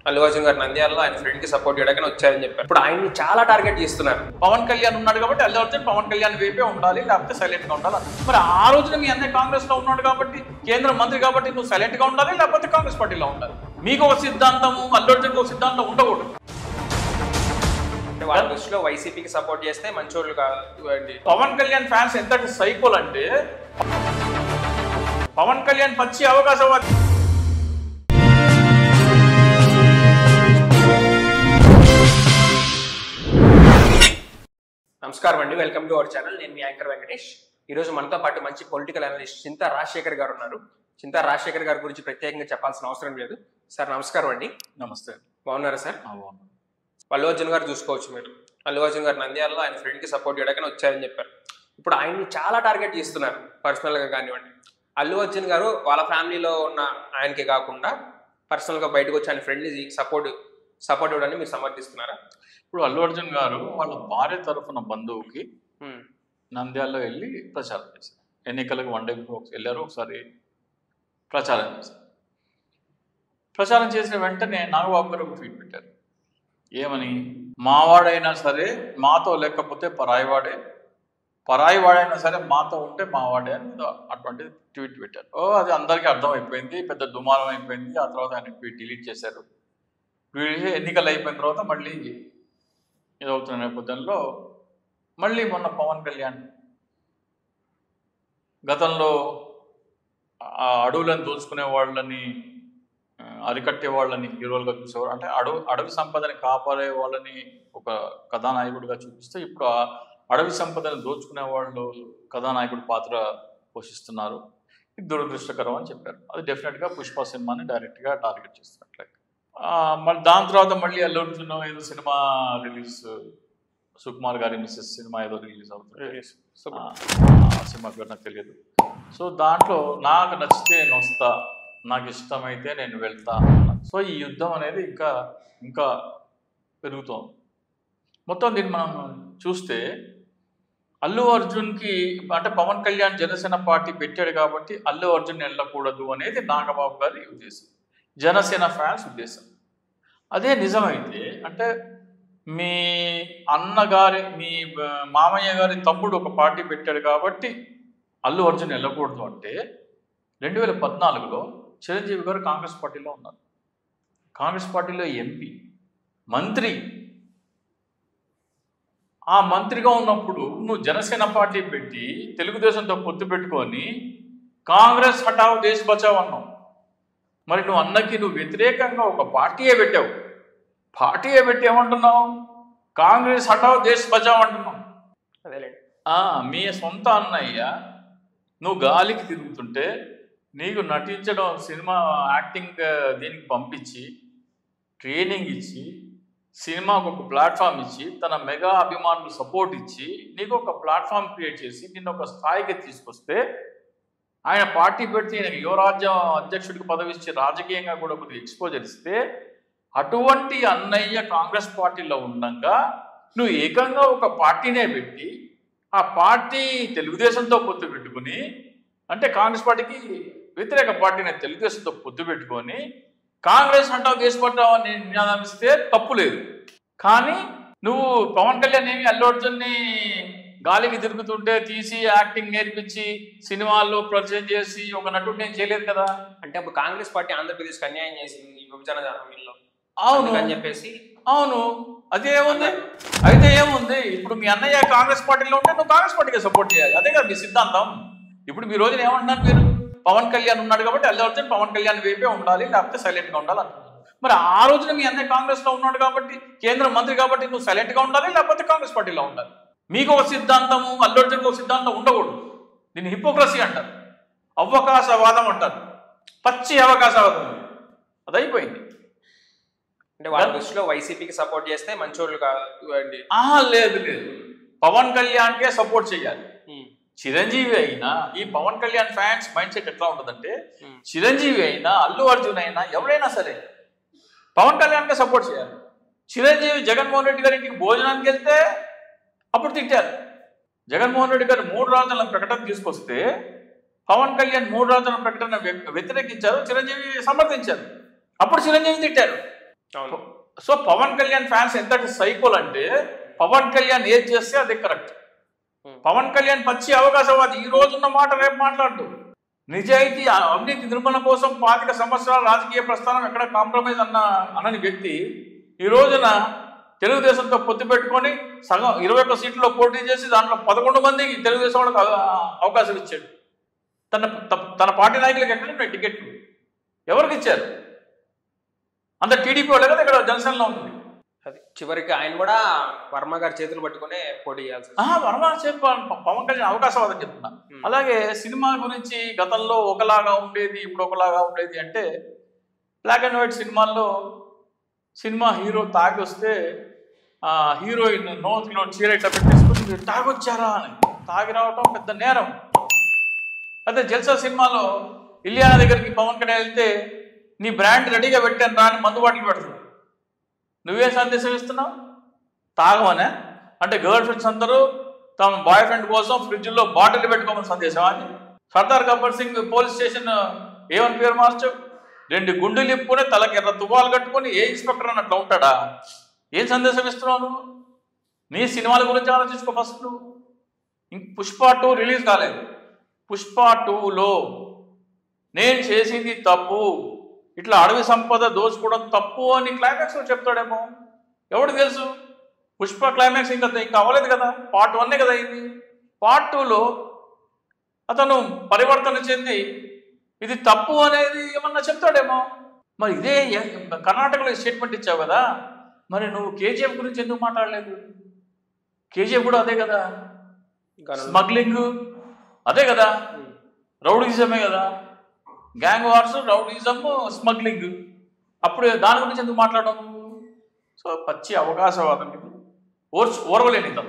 అల్లు అర్జున్ గారు నంద్యాలలో ఆయన ఫ్రెండ్ కి సపోర్ట్ చేయడానికి వచ్చారని చెప్పారు. ఇప్పుడు ఆయన్ని చాలా టార్గెట్ చేస్తున్నారు. పవన్ కళ్యాణ్ ఉన్నాడు కాబట్టి అల్లు అర్జున్ పవన్ కళ్యాణ్ వైపే ఉండాలి, లేకపోతే సైలెంట్ గా ఉండాలి. మరి ఆ రోజున మీ అన్నయ్య కాంగ్రెస్ లో ఉన్నాడు కాబట్టి, కేంద్ర మంత్రి కాబట్టి నువ్వు సైలెంట్ గా ఉండాలి, లేకపోతే కాంగ్రెస్ పార్టీలో ఉండాలి. మీకు ఒక సిద్ధాంతము, అల్లు అర్జున్ ఒక సిద్ధాంతం ఉండకూడదు. వాళ్ళ దృష్టిలో వైసీపీకి సపోర్ట్ చేస్తే మంచోళ్ళు కాదు. పవన్ కళ్యాణ్ ఫ్యాన్స్ ఎంతటి సైకోల్ అంటే, పవన్ కళ్యాణ్ పచ్చి అవకాశవాది. నమస్కారం అండి, వెల్కమ్ టు అవర్ ఛానల్. నేను మీ యాంకర్ వెంకటేష్. ఈరోజు మనతో పాటు మంచి పొలిటికల్ అనలిస్ట్ చింతా రాజశేఖర్ గారు ఉన్నారు. చింతా రాజశేఖర్ గారి గురించి ప్రత్యేకంగా చెప్పాల్సిన అవసరం లేదు. సార్ నమస్కారం అండి. నమస్తే. బాగున్నారా సార్? అల్లు అర్జున్ గారు చూసుకోవచ్చు. మీరు అల్లు అర్జున్ గారు నంద్యాలలో ఆయన ఫ్రెండ్ కి సపోర్ట్ చేయడానికి వచ్చారని చెప్పారు. ఇప్పుడు ఆయన్ని చాలా టార్గెట్ చేస్తున్నారు, పర్సనల్ గా కానివ్వండి. అల్లు అర్జున్ గారు వాళ్ళ ఫ్యామిలీలో ఉన్న ఆయనకి కాకుండా పర్సనల్ గా బయటకు వచ్చి ఆయన ఫ్రెండ్ సపోర్ట్ ఇవ్వడానికి మీరు సమర్థిస్తున్నారా? ఇప్పుడు అల్లు అర్జున్ గారు వాళ్ళ భార్య తరఫున బంధువుకి నంద్యాలలో వెళ్ళి ప్రచారం చేశారు. ఎన్నికలకు వన్ డే వెళ్ళారు, ఒకసారి ప్రచారం చేశారు. ప్రచారం చేసిన వెంటనే నాగబాబు గారు ఒక ట్వీట్ పెట్టారు. ఏమని? మావాడైనా సరే మాతో లేకపోతే పరాయివాడైనా సరే మాతో ఉంటే మావాడే అని అటువంటి ట్వీట్ పెట్టారు. అది అందరికీ అర్థమైపోయింది, పెద్ద దుమారం అయిపోయింది. ఆ తర్వాత ఆయన ట్వీట్ డిలీట్ చేశారు. ఎన్నికలు అయిపోయిన తర్వాత మళ్ళీ ఇదవుతున్న నేపథ్యంలో మళ్ళీ మొన్న పవన్ కళ్యాణ్ గతంలో ఆ అడవులను దోచుకునే వాళ్ళని, అరికట్టే వాళ్ళని హీరోలుగా చూసేవారు. అంటే అడవి సంపదని కాపాడే వాళ్ళని ఒక కథానాయకుడిగా చూపిస్తే, ఇప్పుడు ఆ అడవి సంపదని దోచుకునే వాళ్ళు కథానాయకుడి పాత్ర పోషిస్తున్నారు. ఇది దురదృష్టకరం అని చెప్పారు. అది డెఫినెట్గా పుష్ప సినిమాని డైరెక్ట్గా టార్గెట్ చేస్తున్నట్లే. మళ్ళీ దాని తర్వాత మళ్ళీ అల్లు అర్జున్ ఏదో సినిమా రిలీజ్, సుకుమార్ గారి మిస్సెస్ సినిమా ఏదో రిలీజ్ అవుతుంది. ఆ సినిమా పేరు నాకు తెలియదు. సో దాంట్లో నాకు నచ్చితే నేను వస్తా, నాకు ఇష్టమైతే నేను వెళ్తా. సో ఈ యుద్ధం అనేది ఇంకా పెరుగుతోంది. మొత్తం దీన్ని మనం చూస్తే అల్లు అర్జున్కి అంటే పవన్ కళ్యాణ్ జనసేన పార్టీ పెట్టాడు కాబట్టి అల్లు అర్జున్ వెళ్ళకూడదు అనేది నాగబాబు గారి ఉద్దేశం, జనసేన ఫ్యాన్స్ ఉద్దేశం. అదే నిజమైతే అంటే మీ అన్నగారి, మీ మామయ్య గారి తమ్ముడు ఒక పార్టీ పెట్టాడు కాబట్టి అల్లు అర్జున్ వెళ్ళకూడదు అంటే 2014లో చిరంజీవి గారు కాంగ్రెస్ పార్టీలో ఉన్నారు. కాంగ్రెస్ పార్టీలో ఎంపీ, మంత్రి. ఆ మంత్రిగా ఉన్నప్పుడు నువ్వు జనసేన పార్టీ పెట్టి తెలుగుదేశంతో పొత్తు పెట్టుకొని కాంగ్రెస్ హటావ్ దేశ్ బచావ్ అన్నావు. మరి నువ్వు అన్నకి నువ్వు వ్యతిరేకంగా ఒక పార్టీయే పెట్టావు. పార్టీయే పెట్టి ఏమంటున్నావు? కాంగ్రెస్ హటావ్ దేశ్ బచావ్ అంటున్నావు. అదేలేండి. మీ సొంత అన్నయ్య నువ్వు గాలికి తిరుగుతుంటే నీకు నటించడం, సినిమా యాక్టింగ్ దీనికి పంపించి ట్రైనింగ్ ఇచ్చి, సినిమాకు ఒక ప్లాట్ఫామ్ ఇచ్చి, తన మెగా అభిమానులు సపోర్ట్ ఇచ్చి నీకు ఒక ప్లాట్ఫామ్ క్రియేట్ చేసి నిన్ను ఒక స్థాయికి తీసుకొస్తే, ఆయన పార్టీ పెడితే ఈయనకి యువరాజ్య అధ్యక్షుడికి పదవి ఇచ్చి రాజకీయంగా కూడా కొద్దిగా ఎక్స్పోజర్ ఇస్తే, అటువంటి అన్నయ్య కాంగ్రెస్ పార్టీలో ఉండగా నువ్వు ఏకంగా ఒక పార్టీనే పెట్టి ఆ పార్టీ తెలుగుదేశంతో పొత్తు పెట్టుకుని, అంటే కాంగ్రెస్ పార్టీకి వ్యతిరేక పార్టీని తెలుగుదేశంతో పొత్తు పెట్టుకొని కాంగ్రెస్ అంటావు దేశపడ్డావు అని నినాదం ఇస్తే తప్పు లేదు. కానీ నువ్వు పవన్ కళ్యాణ్ ఏమి అల్లు అర్జున్ని గాలికి తిరుగుతుంటే తీసి యాక్టింగ్ నేర్పించి సినిమాల్లో పరిచయం చేసి ఒక నటుడు నేను చేయలేదు కదా. అంటే అప్పుడు కాంగ్రెస్ పార్టీ ఆంధ్రప్రదేశ్కి అన్యాయం చేసింది విభజన హామీల్లో. అవును అని చెప్పేసి. అవును, అదే ఏముంది? అయితే ఏముంది? ఇప్పుడు మీ అన్నయ్య కాంగ్రెస్ పార్టీలో ఉంటే నువ్వు కాంగ్రెస్ పార్టీకి సపోర్ట్ చేయాలి. అదే కదా మీ సిద్ధాంతం. ఇప్పుడు మీ రోజున ఏమంటున్నారు మీరు? పవన్ కళ్యాణ్ ఉన్నాడు కాబట్టి అల్లు అర్జున్ పవన్ కళ్యాణ్ వైపే ఉండాలి, లేకపోతే సైలెంట్గా ఉండాలి అంటున్నారు. మరి ఆ రోజున మీ అన్నయ్య కాంగ్రెస్లో ఉన్నాడు కాబట్టి, కేంద్ర మంత్రి కాబట్టి నువ్వు సైలెంట్గా ఉండాలి, లేకపోతే కాంగ్రెస్ పార్టీలో ఉండాలి. మీకు ఒక సిద్ధాంతము, అల్లు అర్జున్కి ఒక సిద్ధాంతం ఉండకూడదు. దీన్ని హిపోక్రసీ అంటారు, అవకాశవాదం అంటారు, పచ్చి అవకాశవాదం. అది అయిపోయింది. అంటే వాళ్ళ దృష్టిలో వైసీపీకి సపోర్ట్ చేస్తే మంచోళ్ళు కాదు అండి. లేదు, పవన్ కళ్యాణ్కే సపోర్ట్ చేయాలి. చిరంజీవి అయినా, ఈ Pawan Kalyan fans mindset ఎట్లా ఉంటుందంటే, చిరంజీవి అయినా అల్లు అర్జున్ అయినా ఎవరైనా సరే పవన్ కళ్యాణ్కే సపోర్ట్ చేయాలి. చిరంజీవి జగన్మోహన్ రెడ్డి గారి ఇంటికి భోజనానికి వెళ్తే అప్పుడు తిట్టారు. జగన్మోహన్ రెడ్డి గారు 3 రాజధానుల ప్రకటన తీసుకొస్తే పవన్ కళ్యాణ్ 3 రాజధానుల ప్రకటన వ్యతిరేకించారు, చిరంజీవి సమర్థించారు. అప్పుడు చిరంజీవి తిట్టారు. అవును. సో పవన్ కళ్యాణ్ ఫ్యాన్స్ ఎంతటి సైకోల్ అంటే పవన్ కళ్యాణ్ ఏది చేస్తే అది కరెక్ట్. పవన్ కళ్యాణ్ పచ్చి అవకాశవాది, ఈ రోజున్న మాట రేపు మాట్లాడు. నిజాయితీ అవినీతి నిర్మూలన కోసం 25 సంవత్సరాల రాజకీయ ప్రస్థానం ఎక్కడ కాంప్రమైజ్ అనని వ్యక్తి ఈ రోజున తెలుగుదేశంతో పొత్తు పెట్టుకొని సగం 21 సీట్లలో పోటీ చేసి దాంట్లో 11 మందికి తెలుగుదేశం వాళ్ళకి అవకాశం ఇచ్చాడు. తన పార్టీ నాయకులకు ఎక్కడున్నాయి టికెట్లు? ఎవరికి ఇచ్చారు? అంత టీడీపీ వాళ్ళే కదా ఇక్కడ జనసేనలో ఉంది. అది చివరికి ఆయన కూడా వర్మ గారి చేతులు పట్టుకునే పోటీ చేయాల్సి. వర్మ పవన్ కళ్యాణ్ అవకాశవాదం చెప్తున్నా. అలాగే సినిమా గురించి గతంలో ఒకలాగా ఉండేది, ఇప్పుడు ఒకలాగా ఉండేది అంటే బ్లాక్ అండ్ వైట్ సినిమాల్లో సినిమా హీరో తాగి వస్తే హీరోయిన్ నోట్లో చీర ఇట్లా పెట్టేసుకుని తాగొచ్చారా అని తాగి రావటం పెద్ద నేరం. అదే జల్సా సినిమాలో ఇలియానా దగ్గరికి పవన్ కళ్యాణ్ వెళ్తే నీ బ్రాండ్ రెడీగా పెట్టాను రా అని మందు బాటిల్ పెడుతుంది. నువ్వేం సందేశం ఇస్తున్నావు? తాగమనే అంటే గర్ల్ ఫ్రెండ్స్ అందరూ తమ బాయ్ ఫ్రెండ్ కోసం ఫ్రిడ్జ్లో బాటిల్ పెట్టుకోమని సందేశం అది. సర్దార్ గబ్బర్ సింగ్ పోలీస్ స్టేషన్ ఏమని పేరు మార్చు? 2 గుండెలు ఇప్పుకొని తలకి ఎర్ర తువ్వాలు కట్టుకొని ఏ ఇన్స్పెక్టర్ అన్నట్లు ఉంటాడా? ఏం సందేశం ఇస్తున్నావు నువ్వు? నీ సినిమాల గురించి ఆలోచించుకో ఫస్ట్. నువ్వు పుష్ప 2 రిలీజ్ కాలేదు. పుష్ప 2లో నేను చేసింది తప్పు, ఇట్లా అడవి సంపద దోచుకోవడం తప్పు అని క్లైమాక్స్లో చెప్తాడేమో, ఎవరికి తెలుసు? పుష్ప క్లైమాక్స్ ఇంకా అవ్వలేదు కదా, పార్ట్ 1 కదా ఇది. పార్ట్ 2లో అతను పరివర్తన చెంది ఇది తప్పు అనేది ఏమన్నా చెప్తాడేమో. మరి ఇదే కర్ణాటకలో స్టేట్మెంట్ ఇచ్చావు కదా, మరి నువ్వు కేజీఎఫ్ గురించి ఎందుకు మాట్లాడలేదు? కేజీఎఫ్ కూడా అదే కదా, స్మగ్లింగ్ అదే కదా, రౌడీజమే కదా, గ్యాంగ్ వార్స్, రౌడీజం, స్మగ్లింగ్. అప్పుడు దాని గురించి ఎందుకు మాట్లాడడం? సో పచ్చి అవకాశవాదం, ఓర్వలేనిద్దాం.